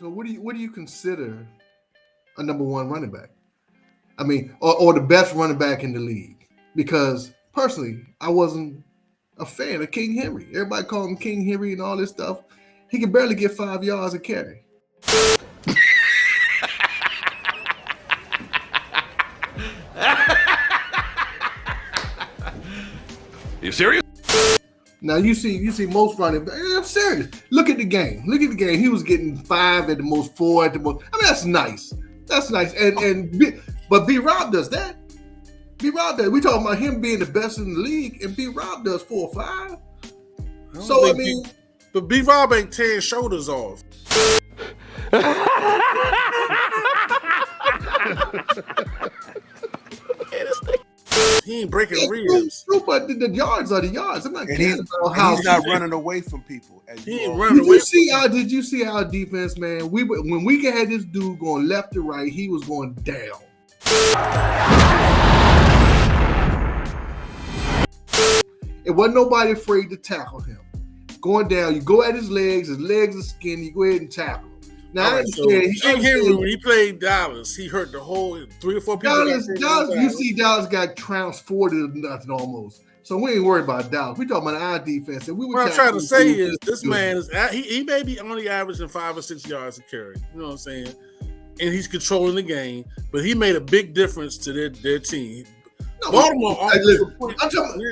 So what do you consider a number one running back? I mean, or the best running back in the league? Because personally, I wasn't a fan of King Henry. Everybody called him King Henry and all this stuff. He could barely get 5 yards a carry. You serious? Now you see most running backs. I'm serious. Look at the game. He was getting 5 at the most, 4 at the most. I mean, that's nice. But B Rob does that. B Rob does. We talking about him being the best in the league, and B Rob does 4 or 5. So I mean, but B Rob ain't tearing shoulders off. He ain't breaking ribs. True, but the yards are the yards. I'm not kidding about how he's not running away from people. He ain't running away. Did you see our defense, man? When we had this dude going left to right, he was going down. It wasn't nobody afraid to tackle him. Going down, you go at his legs are skinny, you go ahead and tackle him. Now, King Henry, when he played Dallas, he hurt the whole 3 or 4 people. Dallas got trounced 40-0 almost. So we ain't worried about Dallas. We talking about our defense. And what I'm trying to say is this man is he may be only averaging 5 or 6 yards a carry. You know what I'm saying? And he's controlling the game, but he made a big difference to their team. No, Baltimore. I'm talking.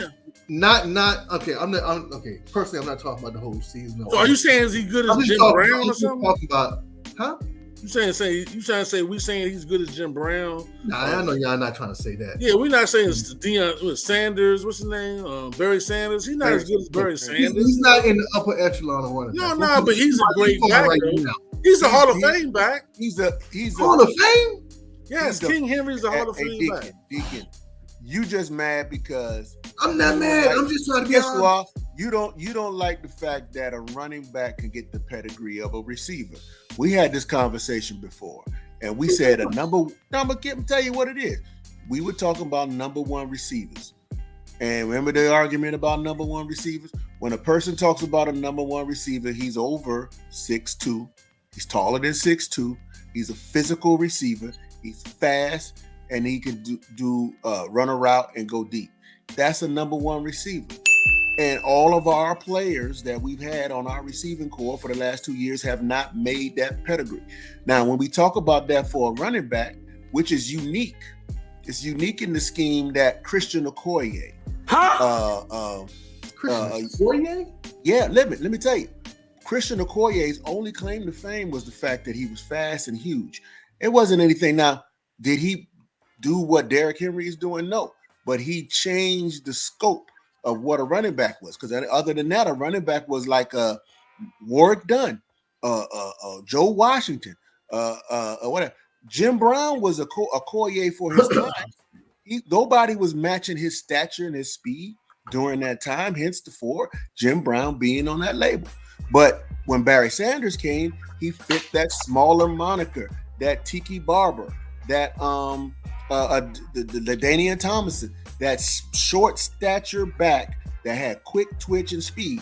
Not okay. Okay. Personally, I'm not talking about the whole season. So are you saying is he good as Jim Brown or something? Talking about, huh? You trying to say we saying he's good as Jim Brown? Nah, I know y'all not trying to say that. Yeah, we're not saying it's Deion Sanders. What's his name? Barry Sanders. He's not as good as Barry Sanders. He's not in the upper echelon of running. No, but he's a great back. Right, he's a Hall of Fame back. He's a Hall of Fame. Yes, King Henry's a Hall of Fame back. Deacon, you just mad because I'm not mad. I'm just trying to be honest. You don't like the fact that a running back can get the pedigree of a receiver. We had this conversation before, and we said I'm gonna tell you what it is. We were talking about number one receivers. And remember the argument about number one receivers? When a person talks about a number one receiver, he's over 6'2". He's taller than 6'2". He's a physical receiver. He's fast, and he can run a route and go deep. That's a number one receiver. And all of our players that we've had on our receiving core for the last 2 years have not made that pedigree. Now, when we talk about that for a running back, which is unique, it's unique in the scheme that Christian Okoye. Christian Okoye? Yeah, let me tell you. Christian Okoye's only claim to fame was the fact that he was fast and huge. It wasn't anything. Now, did he do what Derrick Henry is doing? No. But he changed the scope of what a running back was. Because other than that, a running back was like Warwick Dunn, Joe Washington, whatever. Jim Brown was a Okoye for his time. Nobody was matching his stature and his speed during that time, hence the Jim Brown being on that label. But when Barry Sanders came, he fit that smaller moniker, that Tiki Barber, that the Danian Thomason, that short stature back that had quick twitch and speed.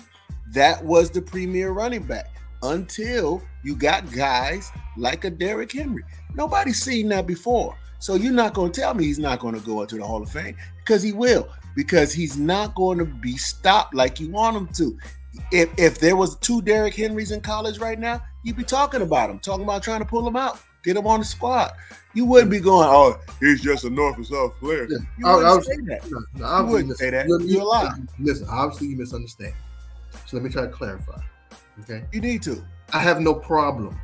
That was the premier running back until you got guys like a Derrick Henry. Nobody's seen that before. So you're not going to tell me he's not going to go into the Hall of Fame, because he will, because he's not going to be stopped like you want him to. If there was 2 Derrick Henrys in college right now, you'd be talking about trying to pull them out, get them on the squad. You wouldn't be going, oh, he's just a North and South player. Yeah. You wouldn't say that. You wouldn't say that. You're a lie. Listen, obviously you misunderstand. So let me try to clarify. Okay? You need to. I have no problem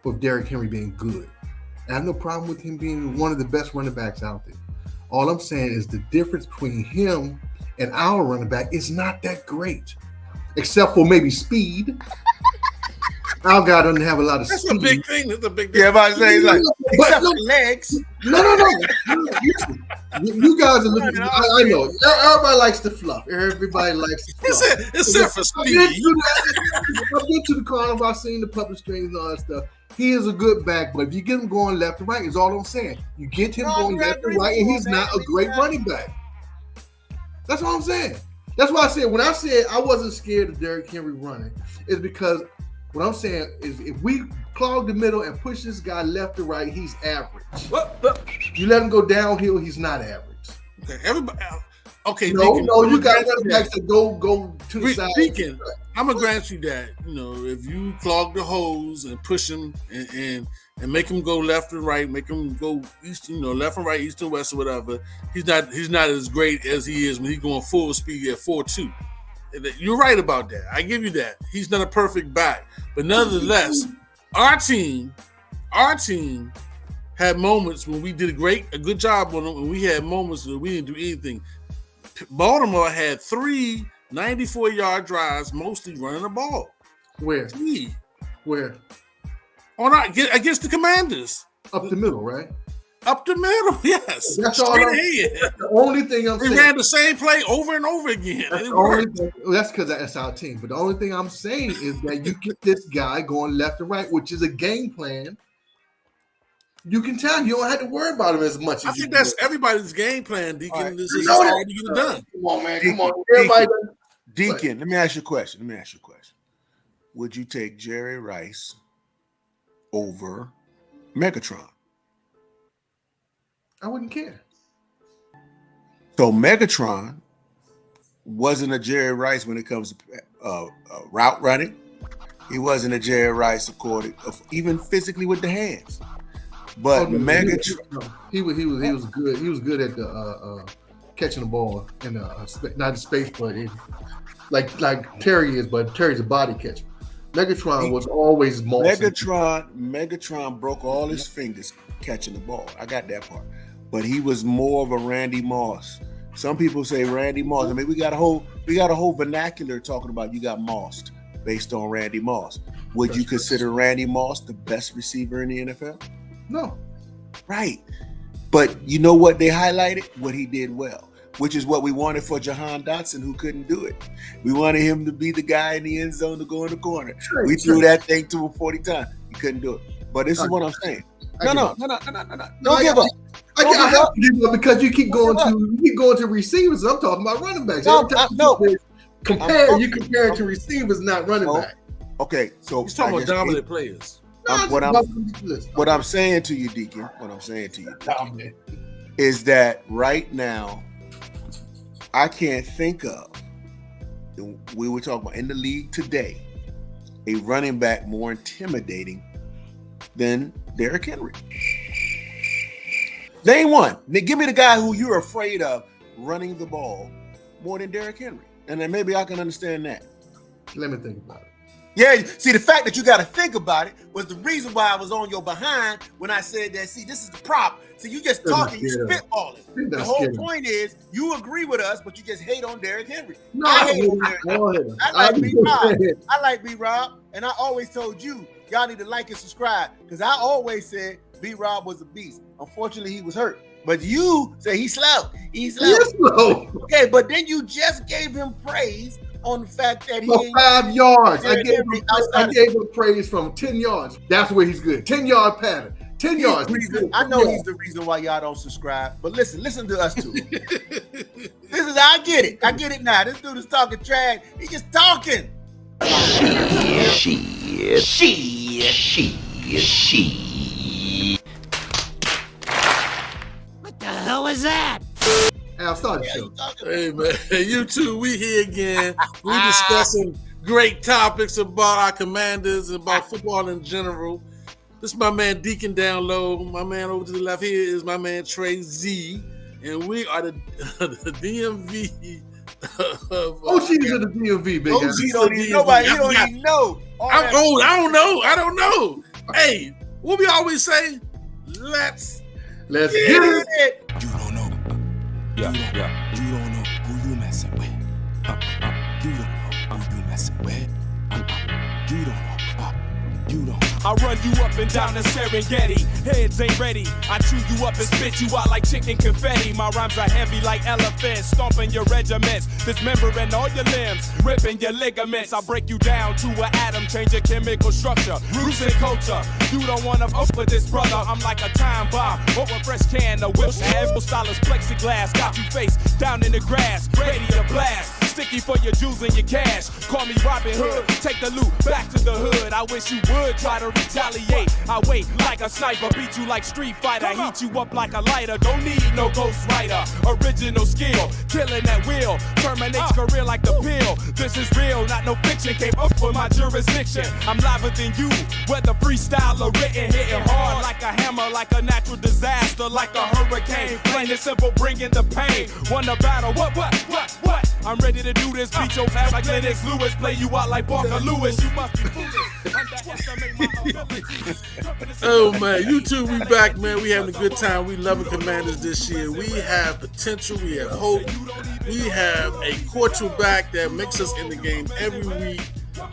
with Derrick Henry being good. I have no problem with him being one of the best running backs out there. All I'm saying is the difference between him and our running back is not that great, except for maybe speed. Our guy doesn't have a lot of speed. That's a big thing. That's a big thing. Yeah, but I say it's like, except for legs. No. You guys are looking. I know. Everybody likes the fluff. Everybody likes the fluff. Except for speed. I've been to the carnival. I've seen the puppet strings and all that stuff. He is a good back, but if you get him going left and right, is all I'm saying. You get him going left and right, and he's not a great running back. That's all I'm saying. That's why I said, when I said I wasn't scared of Derrick Henry running, is because What I'm saying is, if we clog the middle and push this guy left to right, he's average. You let him go downhill, he's not average. Okay, everybody. Okay, no, Deacon, you got running backs that go to the side. Deacon, I'm gonna grant you that. You know, if you clog the hose and push him and make him go left and right, make him go east, left and right, east and west, or whatever, he's not as great as he is when he's going full speed at 4.2. You're right about that. I give you that. He's not a perfect back, but nonetheless, our team had moments when we did a good job on them, and we had moments when we didn't do anything. Baltimore had 3 94-yard drives, mostly running the ball. Where? 3. Where? Against the Commanders. Up the middle, right? Up the middle, yes. That's all. That's the only thing I'm saying. We ran the same play over and over again. That's because that's our team. But the only thing I'm saying is that you get this guy going left and right, which is a game plan. You can tell you don't have to worry about him as much. I think that's everybody's game plan, Deacon. Right. This is hard to get it done. Come on, man. Come on. Everybody. Deacon, let me ask you a question. Would you take Jerry Rice over Megatron? I wouldn't care. So Megatron wasn't a Jerry Rice when it comes to route running. He wasn't a Jerry Rice even physically with the hands. But Megatron, he was good. He was good at the catching the ball in not in space, but like Terry is. But Terry's a body catcher. Megatron was always Megatron broke all his fingers catching the ball. I got that part. But he was more of a Randy Moss. Some people say Randy Moss. I mean, we got a whole vernacular talking about you got mossed based on Randy Moss. Would you consider Randy Moss the best receiver in the NFL? No. Right. But you know what they highlighted? What he did well, which is what we wanted for Jahan Dotson, who couldn't do it. We wanted him to be the guy in the end zone to go in the corner. We threw that thing to him 40 times. He couldn't do it. But this is what I'm saying. No. Don't give up. I have to give up because you keep going to receivers. I'm talking about running backs. You compare to receivers, not running back. Okay, so he's talking about dominant players. What I'm saying to you, Deacon, is that right now, I can't think of, we were talking about in the league today, a running back more intimidating than Derrick Henry. Name one. Give me the guy who you're afraid of running the ball more than Derrick Henry. And then maybe I can understand that. Let me think about it. Yeah, see, the fact that you got to think about it was the reason why I was on your behind when I said that. See, this is the prop. See, you just talking, you spitballing. The whole point is you agree with us, but you just hate on Derrick Henry. No, I hate on Derrick Henry. I like B-Rob, and I always told you, y'all need to like and subscribe, because I always said B-Rob was a beast. Unfortunately, he was hurt. But you say he's slow. He's slow. Okay, but then you just gave him praise on the fact that he 5 yards. I gave him praise from 10 yards. That's where he's good. 10-yard pattern. 10 yards. I know he's the reason why y'all don't subscribe. But listen to us too. This is I get it. I get it now. This dude is talking trash. He's just talking. What the hell was that? I'll start the show. Hey man, you two, we here again. We discussing great topics about our Commanders and about football in general. This is my man Deacon down low. My man over to the left here is my man Trey Z, and we are the DMV. OGs of the DMV, big OGs don't even nobody. You don't even know. I'm old. I don't know. Hey, what we always say? Let's get it. You don't know. Yeah. You don't know who you messing with. You don't know who you messing with. You don't know. You don't. I run you up and down the Serengeti. Heads ain't ready. I chew you up and spit you out like chicken confetti. My rhymes are heavy like elephants, stomping your regiments, dismembering all your limbs, ripping your ligaments. I break you down to an atom, change your chemical structure, roots and culture. You don't wanna fuck with this brother. I'm like a time bomb, or a fresh can of whip. Stylus plexiglass, got you face down in the grass, ready to blast. Sticky for your jewels and your cash. Call me Robin Hood. Take the loot back to the hood. I wish you would try to retaliate. I wait like a sniper, beat you like Street Fighter, heat you up like a lighter. Don't need no ghost writer. Original skill, killing at will. Terminates career like the pill. This is real, not no fiction. Came up for my jurisdiction. I'm liver than you, whether freestyle or written, hitting hard like a hammer, like a natural disaster, like a hurricane. Plain and simple, bringing the pain. Won the battle. What? I'm ready to do this. Beat your ass like Lennox Lewis. Play you out like Parker Lewis. You must be foolish. Underestimate my abilities. Oh man, you two, we back, man. We having a good time. We loving Commanders this year. We have potential. We have hope. We have a quarterback that makes us in the game every week,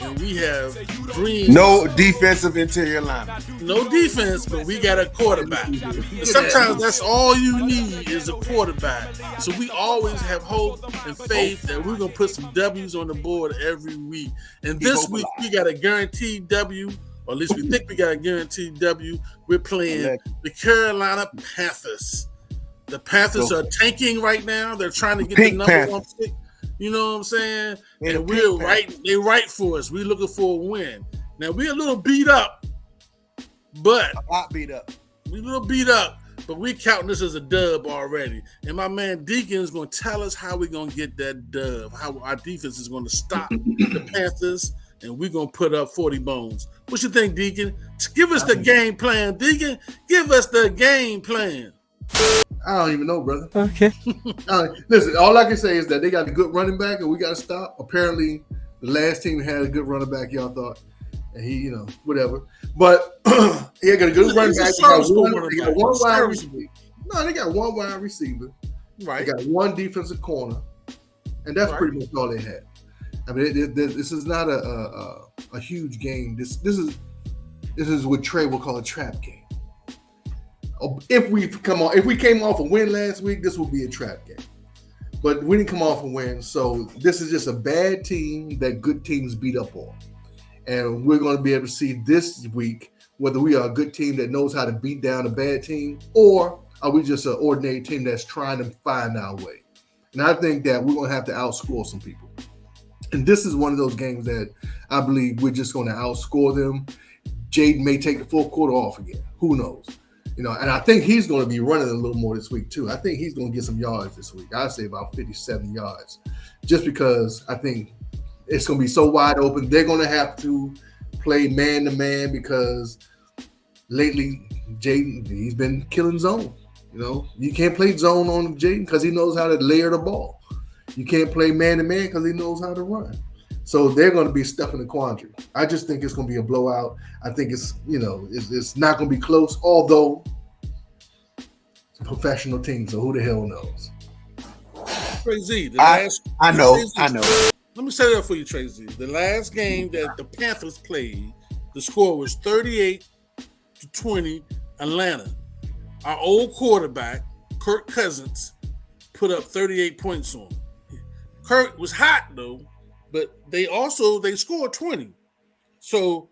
and we have dreams. No defensive interior line. No defense, but we got a quarterback. And sometimes that's all you need is a quarterback. So we always have hope and faith that we're gonna put some W's on the board every week. And this week we got a guaranteed W. Or at least we think we got a guaranteed W. We're playing the Carolina Panthers. The Panthers are tanking right now. They're trying to get the number one pick. You know what I'm saying? And we're right. They're right for us. We're looking for a win. Now we're a little beat up, but a lot beat up. We're a little beat up, but we're counting this as a dub already. And my man Deacon is going to tell us how we're going to get that dub. How our defense is going to stop the Panthers. And we're going to put up 40 bones. What you think, Deacon? Give us the game plan, Deacon. Give us the game plan. I don't even know, brother. Okay. Listen, all I can say is that they got a good running back, and we got to stop. Apparently, the last team had a good running back, y'all thought. And he, whatever. But he got a good running back. They got one wide receiver. No, they got one wide receiver. Right. They got one defensive corner. And that's pretty much all they had. I mean, this is not a huge game. This is what Trey will call a trap game. If we came off a win last week, this would be a trap game. But we didn't come off a win, so this is just a bad team that good teams beat up on. And we're going to be able to see this week whether we are a good team that knows how to beat down a bad team, or are we just an ordinary team that's trying to find our way. And I think that we're going to have to outscore some people. And this is one of those games that I believe we're just going to outscore them. Jaden may take the fourth quarter off again. Who knows? And I think he's going to be running a little more this week too. I think he's going to get some yards this week. I'd say about 57 yards, just because I think it's going to be so wide open. They're going to have to play man to man because lately Jaden, he's been killing zone. You can't play zone on Jaden because he knows how to layer the ball. You can't play man-to-man because he knows how to run. So they're going to be stuck in a quandary. I just think it's going to be a blowout. I think it's not going to be close, although it's a professional team, so who the hell knows? Trey Z, I know. Let me set it up for you, Trey Z. The last game that the Panthers played, the score was 38-20 Atlanta. Our old quarterback, Kirk Cousins, put up 38 points on him. Kirk was hot though, but they scored 20. So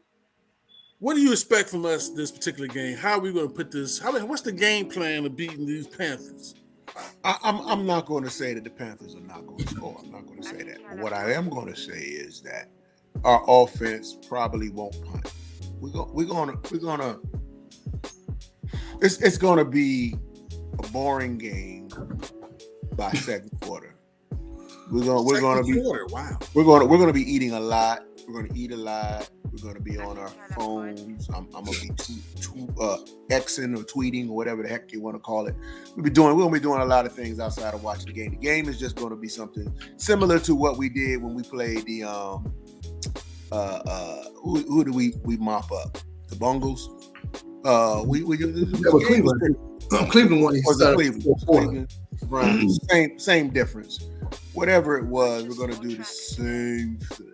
what do you expect from us this particular game? How are we going to put this? What's the game plan of beating these Panthers? I'm not going to say that the Panthers are not going to score. I'm not going to say that. But what I am going to say is that our offense probably won't punt. It's going to be a boring game by second quarter. We're going to be eating a lot. We're going to eat a lot. We're going to be on our phones. I'm going to be Xing or tweeting or whatever the heck you want to call it. We're going to be doing a lot of things outside of watching the game. The game is just going to be something similar to what we did when we played the who do we mop up? The Bungles. Cleveland won. Cleveland. Right. Same difference. Whatever it was, we're going to do the same thing.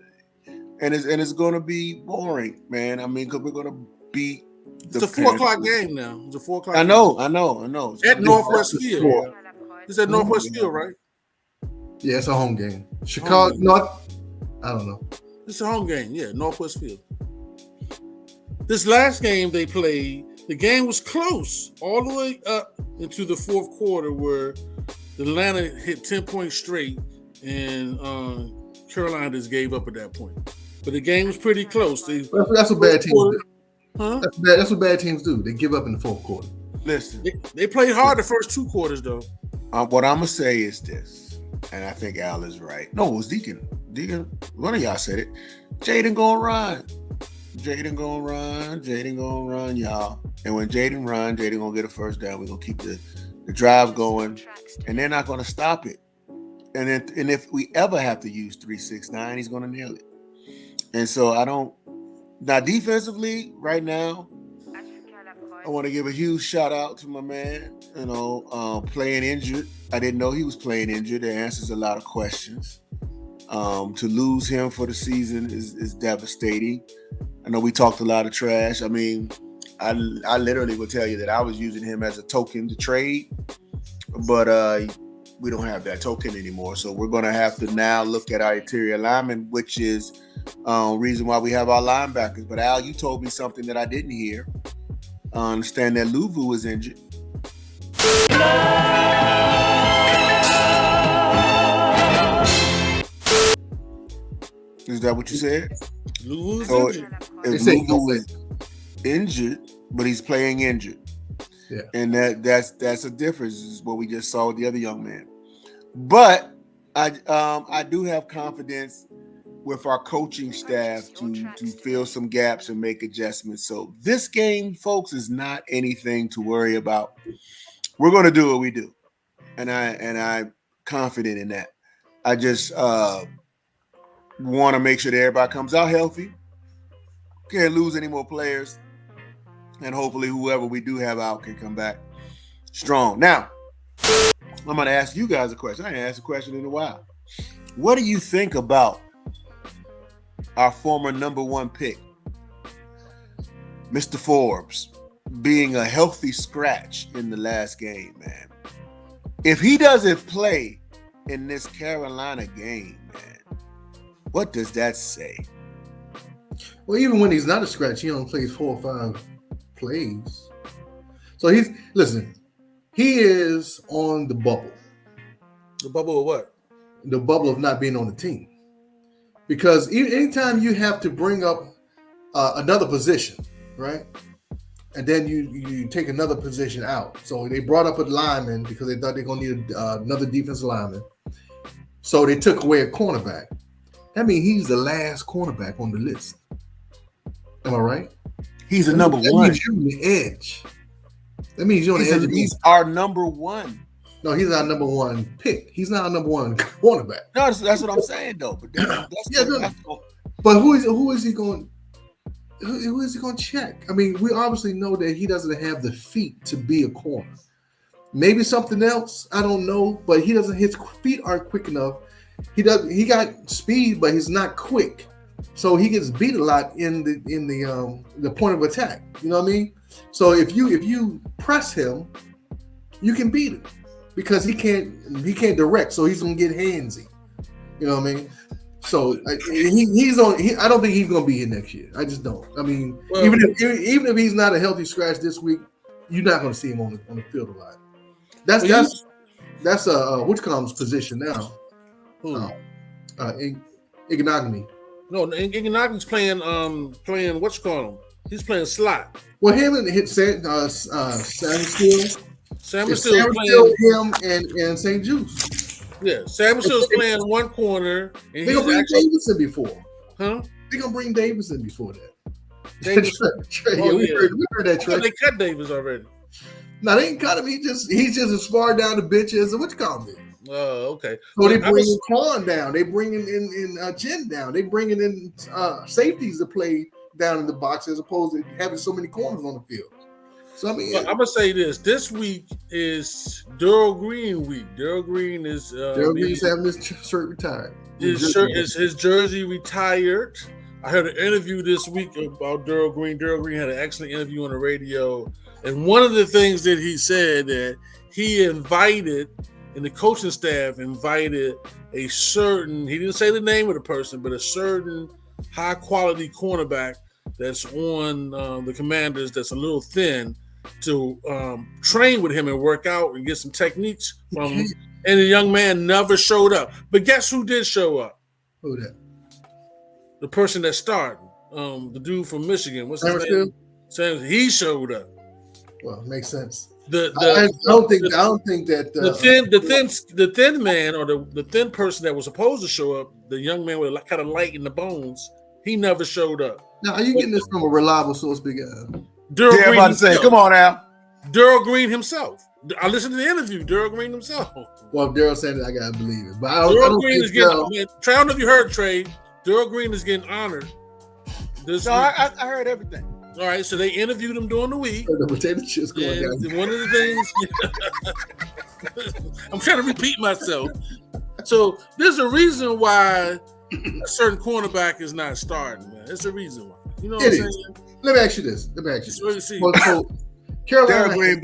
And it's going to be boring, man. I mean, because we're going to beat the It's a 4 o'clock game now. It's a 4 o'clock I know. At Northwest Field. It's at Northwest Field, right? Yeah, it's a home game. Chicago, I don't know. It's a home game, yeah, Northwest Field. This last game they played, the game was close all the way up into the fourth quarter where Atlanta hit 10 points straight and Carolina just gave up at that point. But the game was pretty close. That's what bad teams do. Huh? That's what bad teams do. They give up in the fourth quarter. Listen, They played hard the first 2 quarters, though. what I'm gonna say is this, and I think Al is right. No, it was Deacon. Deacon, one of y'all said it. Jaden gonna run. Jaden gonna run, y'all. And when Jaden run, Jaden gonna get a first down. We're gonna keep the drive going, and they're not gonna stop it. And if we ever have to use 3-6-9, he's gonna nail it. And so I don't. Now defensively, right now, I want to give a huge shout out to my man. Playing injured. I didn't know he was playing injured. It answers a lot of questions. To lose him for the season is devastating. I know we talked a lot of trash. I mean, I literally will tell you that I was using him as a token to trade, but we don't have that token anymore. So we're going to have to now look at our interior linemen, which is reason why we have our linebackers. But Al, you told me something that I didn't hear. I understand that Luvu was injured. Is that what you said? Luvu's So injured. if Luvu was injured, but he's playing injured. Yeah. And that's a difference, is what we just saw with the other young man. But I do have confidence with our coaching staff to fill some gaps and make adjustments. So this game, folks, is not anything to worry about. We're going to do what we do, and I'm confident in that. I just want to make sure that everybody comes out healthy, can't lose any more players, and hopefully whoever we do have out can come back strong. Now, I'm going to ask you guys a question. I ain't asked a question in a while. What do you think about our former number 1 pick, Mr. Forbes, being a healthy scratch in the last game, man? If he doesn't play in this Carolina game, man, what does that say? Well, even when he's not a scratch, he only plays 4 or 5 plays. So he is on the bubble. The bubble of what? The bubble of not being on the team. Because anytime you have to bring up another position, right? And then you take another position out. So they brought up a lineman because they thought they're going to need another defensive lineman. So they took away a cornerback. That means he's the last cornerback on the list. Am I right? He's a number 1. That means you're on the edge. That means you're on the edge. He's our number 1. No, he's our number 1 pick. He's not our number 1 cornerback. No, that's what I'm saying, though. But But who is he going? Who is he going to check? I mean, we obviously know that he doesn't have the feet to be a corner. Maybe something else. I don't know, but he doesn't. His feet aren't quick enough. He got speed, but he's not quick. So he gets beat a lot in the point of attack. You know what I mean? So if you press him, you can beat him because he can't direct. So he's gonna get handsy. You know what I mean? So he's on. I don't think he's gonna be here next year. I just don't. I mean, even if he's not a healthy scratch this week, you're not gonna see him on the field a lot. That's Whitcomb's position now. Ignagni. No, Ignagni's playing what you call him? He's playing slot. Well, him and Sam Steele. Sam Steele playing him and St. Juice. Yeah, Sam Steele's playing one corner. And they're gonna bring Davidson before. Huh? They're gonna bring Davidson before that. Davidson. We heard that trade. They cut Davis already. No, they ain't cut him. He's just as far down the bench as what you call it. Oh, okay. So they bring Quan down. They bring in Chin down. They bringing in safeties to play down in the box as opposed to having so many corners on the field. So I mean, I'm gonna say this. This week is Darrell Green week. Darrell Green is Green's having his shirt retired. His jersey retired. I heard an interview this week about Darrell Green. Darrell Green had an excellent interview on the radio, and one of the things that he said that he invited, and the coaching staff invited a certain, he didn't say the name of the person, but a certain high quality cornerback that's on the Commanders that's a little thin to train with him and work out and get some techniques from him. And the young man never showed up. But guess who did show up? Who that? The person that started. The dude from Michigan. What's his name? He showed up. Well, makes sense. I don't think that the thin man or the thin person that was supposed to show up, the young man with kind of light in the bones, he never showed up. Now, are you getting this from a reliable source, Big Al? Darrell Green about to say, come on now. Darrell Green himself. I listened to the interview. Darrell Green himself. Well, if Darrell said it, I gotta believe it. But Darrell Green is getting. Trey, I don't know if you heard, Trey. Darrell Green is getting honored. I heard everything. All right, so they interviewed him during the week. The potato chips going down. One of the things I'm trying to repeat myself. So there's a reason why a certain cornerback is not starting, man. It's a reason why. You know what I'm saying? Let me ask you this. So Carolina, Darrell Green,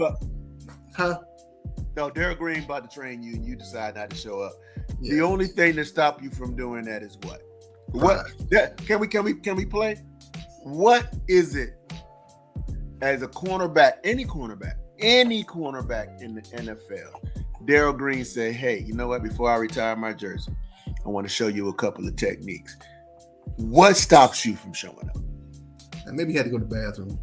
Darrell Green about to train you, and you decide not to show up. Yeah. The only thing that stopped you from doing that is what? Can we play? What is it as a cornerback, any cornerback in the NFL? Darrell Green said, "Hey, you know what? Before I retire my jersey, I want to show you a couple of techniques." What stops you from showing up? Maybe he had to go to the bathroom.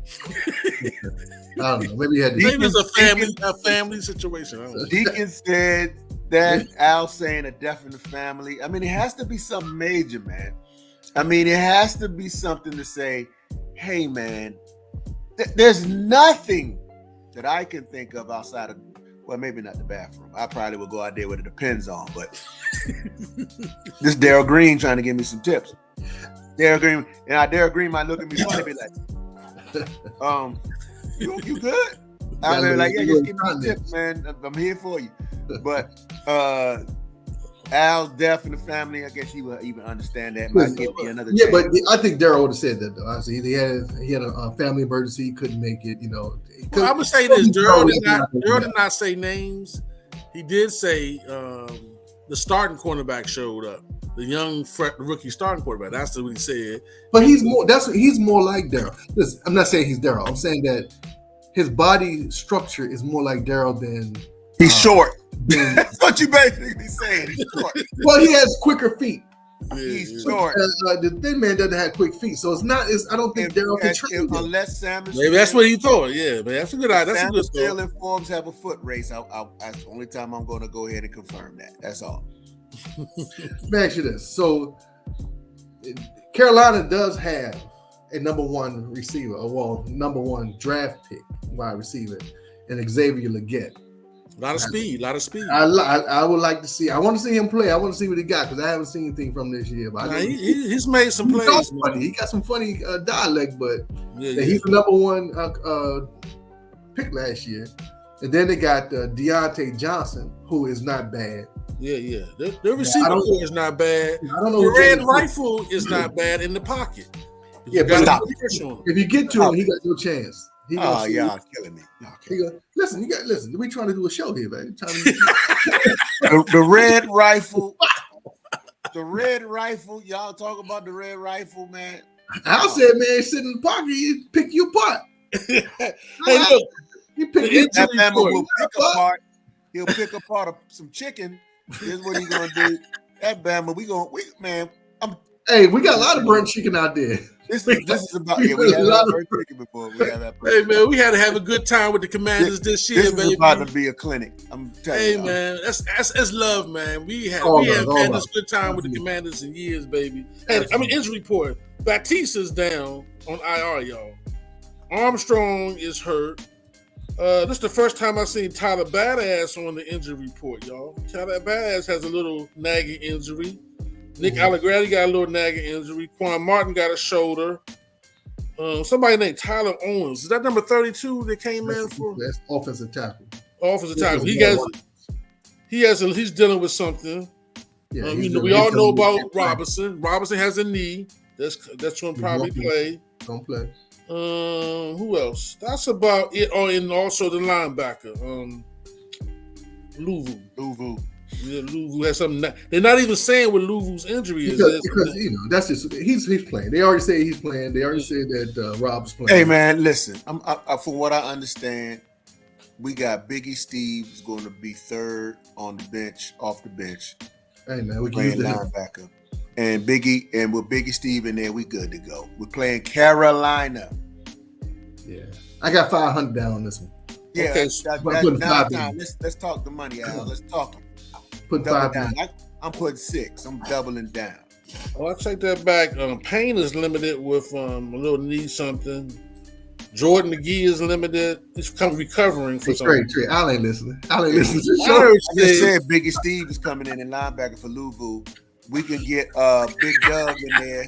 I don't know. Maybe he had to. Maybe it's a family situation. I don't know. Deacon said that Al saying a death in the family. I mean, it has to be something major, man. I mean, it has to be something to say, hey, man, there's nothing that I can think of outside of, well, maybe not the bathroom. I probably would go out there with it depends on, but this Darrell Green trying to give me some tips. Darrell Green might look at me funny, be like, you good? I'll be like, yeah, just give me some tips, man. I'm here for you. But Al's death in the family, I guess he will even understand that. Might give me another chance. But I think Darrell would have said that, though. Obviously, he had a family emergency. He couldn't make it, you know. Well, I'm going to say this. Darrell did not say names. He did say the starting cornerback showed up. The young rookie starting quarterback. That's what he said. But he's more like Darrell. Listen, I'm not saying he's Darrell. I'm saying that his body structure is more like Darrell than he's short. That's what you basically saying. He's short. Well, he has quicker feet. He's short. The thin man doesn't have quick feet, so it's not. I don't think Darrell can train unless Sam. Maybe that's what he thought. Yeah, man, that's a good idea. That's a good story. Sam and Forbes have a foot race. That's the only time I'm going to go ahead and confirm that. That's all. Let me ask you this. So Carolina does have a number one receiver, number one draft pick wide receiver, and Xavier Legette. A lot of speed. I would like to see. I want to see him play. I want to see what he got because I haven't seen anything from this year. But he's made some plays. He got some funny dialect, but yeah. He's the number one pick last year. And then they got Deontay Johnson, who is not bad. Yeah. The receiver is not bad. I don't know. The red rifle is not bad in the pocket. Yeah, but if you get to him, he got no chance. Y'all killing me. Listen. We trying to do a show here, man. The red rifle. The red rifle. Y'all talk about the red rifle, man. I said, man, sit in the pocket, he pick you apart. Hey, look. That man will pick apart. He'll pick apart some chicken. Here's what he's gonna do. That Bama, we got a lot of burnt chicken out there. This is about we had a lot of burnt chicken before. Hey man, we had to have a good time with the Commanders this year, this baby. Is about to be a clinic. I'm telling you. Hey man, that's love, man. We had this good time with the Commanders in years, baby. Hey, injury report. Batista's down on IR, y'all. Armstrong is hurt. This is the first time I've seen Tyler Badass on the injury report, y'all. Tyler Badass has a little nagging injury. Nick Allegretti got a little nagging injury. Quan Martin got a shoulder. Somebody named Tyler Owens. Is that number 32 that came in for? That's offensive tackle. Offensive tackle. He's dealing with something. Yeah, we all know about Robinson. Robinson has a knee. That's going to probably play. Don't play. Who else? That's about it. Oh, and also the linebacker, Luvu. Yeah, Luvu has something. They're not even saying what Luvu's injury is. Because that's just he's playing. They already say he's playing. They already said that Rob's playing. Hey man, listen. From what I understand, we got Biggie Steve is going to be third on the bench, off the bench. Hey man, we can use playing the linebacker. And Biggie, and with Biggie Steve in there, we good to go. We're playing Carolina. Yeah, I got 500 down on this one. Yeah, Okay, that's putting now five time. in. Let's talk the money, Al. Let's talk. Put Double 5 down. down. I'm putting 6. I'm doubling down. Oh, I take that back. Payne is limited with a little knee something. Jordan McGee is limited. He's recovering for something. Trey, Al ain't listening. Al ain't listening to the I show. heard I just Steve. said Biggie Steve is coming in and linebacker for Louisville. We can get Big Doug in there,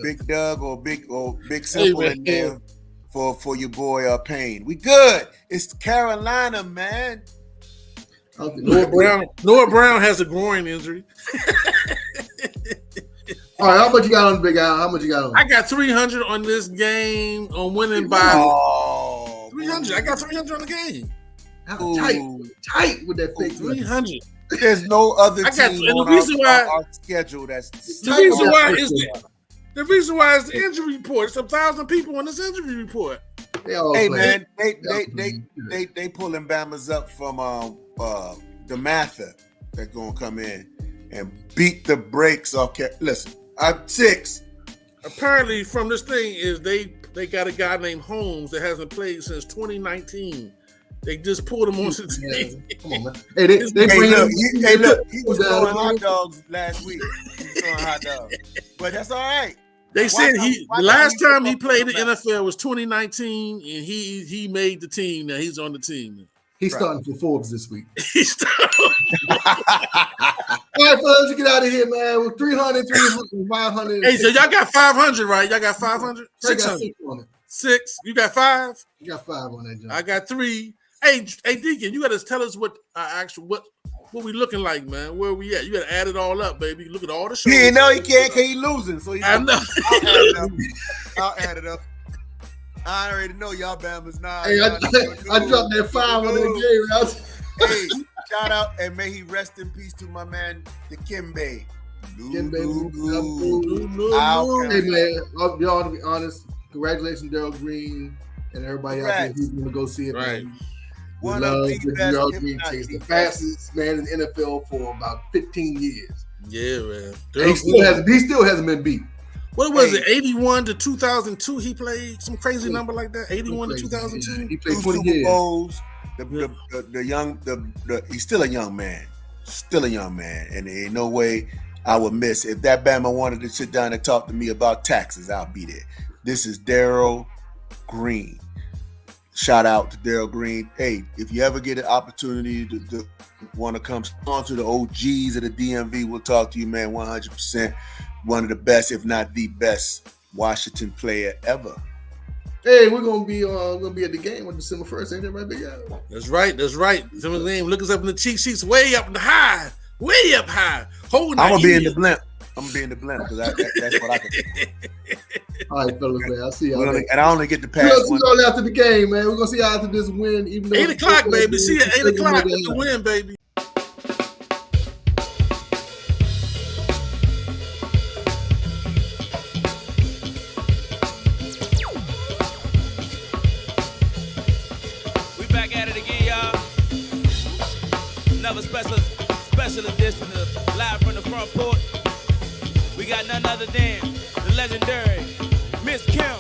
Big Doug or Big Simple man. in there for your boy Payne. We good. It's Carolina, man. I don't think- Noah Brown has a groin injury. All right, how much you got on Big Al? How much you got on? I got 300 on this game on winning by Oh, 300. I got 300 on the game. Al tight with that fake. 300. There's no other I got- team and the on reason why- our schedule that's The reason why is the reason why is the injury report. It's 1,000 people on this injury report. They all Hey play. man, they pulling Bama's up from the Matha that's gonna come in and beat the brakes off. Listen, I'm 6. Apparently, from this thing is they got a guy named Holmes that hasn't played since 2019. They just pulled him onto the team. Come on, man. Hey, they Hey, bring look, him. he was throwing hot dogs last week. He was throwing hot dogs, but that's all right. They said the last time he played the NFL. NFL was 2019, and he made the team. Now he's on the team. He's starting for Forbes this week. He's All right, fellas, let's get out of here, man. With 300, 500. Hey, so y'all got 500, right? Y'all got 500? I got 600. 6 on it. 6. You got 5? You got 5 on that, John. I got 3. Hey, Deacon, you got to tell us what what we looking like, man. Where we at? You got to add it all up, baby. Look at all the shows. He know he can't because he losing. So I know. I'll add it up. I already know y'all Bama's now. Hey, I dropped that 5 on that game. Hey, shout out and may he rest in peace to my man, the Kimbe. Hey, man, y'all, to be honest, congratulations, Darrell Green and everybody out there who's going to go see it. Right. Man. One of the best. Darrell Green is the fastest man in the NFL for about 15 years. Yeah, man. He still hasn't been beat. What was it? 81 to 2002. He played some crazy number like that. 81 to 2002. He played 2 20 Super years. Bowls. He's still a young man, and there ain't no way I would miss. If that Bama wanted to sit down and talk to me about taxes, I'll be there. This is Darrell Green. Shout out to Darrell Green. Hey, if you ever get an opportunity to want to come on to the OGs of the DMV, we'll talk to you, man. 100%. One of the best, if not the best, Washington player ever. Hey, we're gonna be at the game on December 1st, ain't that right, Big Al? That's right. Some of them look us up in the cheat sheets, way up high. Holding. I'm gonna be in the blimp. Because that's what I can do. All right, fellas, man. I'll see y'all. And I only get to pass We'll see one. y'all after the game, man. We're gonna see y'all after this win. Even though 8 o'clock, baby. See you at 8 o'clock. It's the win, baby. We back at it again, y'all. Another special edition of Live from the Front Porch. We got none other than the legendary Miss Kim.